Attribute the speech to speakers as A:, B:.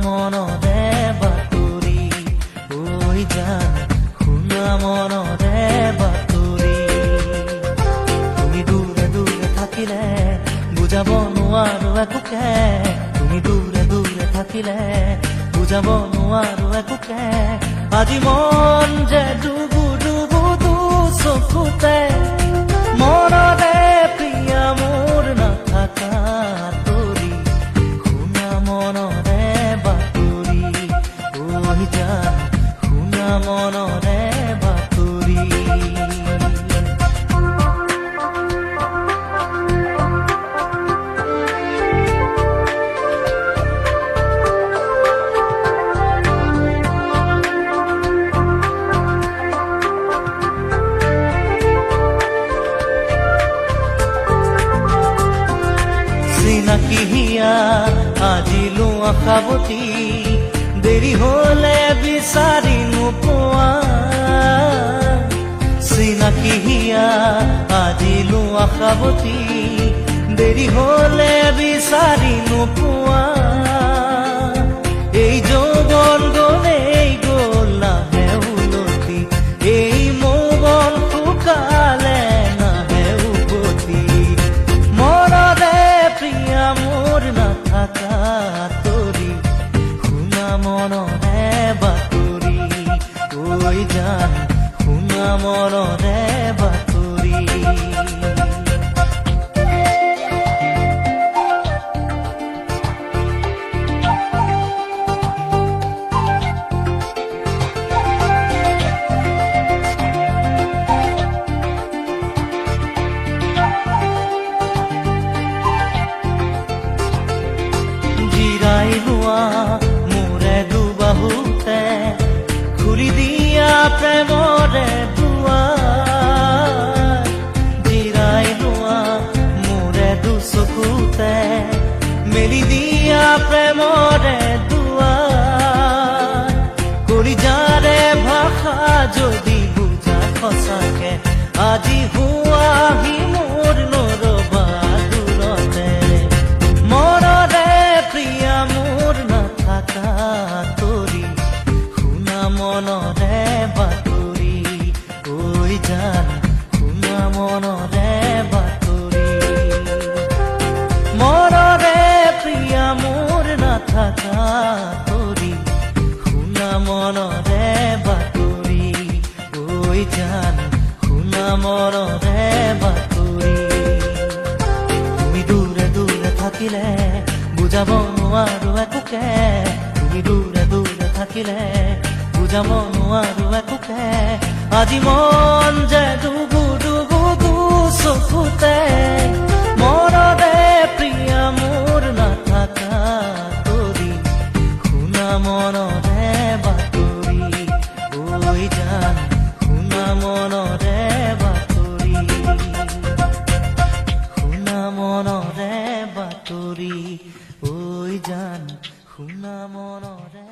A: মনৰে বাতৰি ঐ জান শুনা মনৰে বাতৰি তুমি দূৰে দূৰে থাকিলে বুজাব নোৱাৰো একোকে তুমি দূৰে দূৰে থাকিলে বুজাব নোৱাৰো একোকে আজি মন যে ডুবু ডুবু দু চকুতে মনৰে প্ৰিয়া মোৰ নাথাকা তৰি শুনা মনৰে বাতৰি ঐ জান শুনা মনৰে বাতৰি চিনাকি হিয়া আজিলো আশাবতী দেৰি হলে বিচাৰি নোপোৱা চিনাকি হিয়া আজিলো আশাবতী দেৰি হলে বিচাৰি নোপোৱা এই যৌৱন গলেই গল নাহে উলটি এই মৌবন শুকালে নাহে উভতি মনৰে প্ৰিয়া মোৰ নাথাকা তৰি শুনা মনৰে বাতৰি ঐ জান শুনা মনৰে বাতৰি জিৰাই লোৱা মোৰে দুবাহুতে খুলি দিয়া প্ৰেমৰে দুৱাৰ জিৰাই লোৱা মোৰে দুচকুতে মেলি দিয়া প্ৰেমৰে দুৱাৰ কৰি যাৰে ভাষা যদি বুজা সঁচাকে আজি হুৱাহি মোৰ নৰবা দূৰতে মনৰে প্ৰিয়া মোৰ নাথাকা তৰি শুনা মনৰে বাতৰি ঐ জান শুনা মনৰে বাতৰি মনৰে প্ৰিয়া মোৰ নাথাকা তৰি শুনা মনৰে বাতৰি ঐ জান শুনা মনৰে বাতৰি তুমি দূৰে দূৰে থাকিলে বুজাব নোৱাৰো একোকে তুমি দূৰে দূৰে থাকিলে বুজাব নোৱাৰো একোকে আজি মন যে ডুবু ডুবু দু চকুতে মনৰে প্ৰিয়া মোৰ নাথাকা তৰি শুনা মনৰে বাতৰি ঐ জান শুনা মনৰে বাতৰি শুনা মনৰে বাতৰি ঐ জান শুনা মনৰে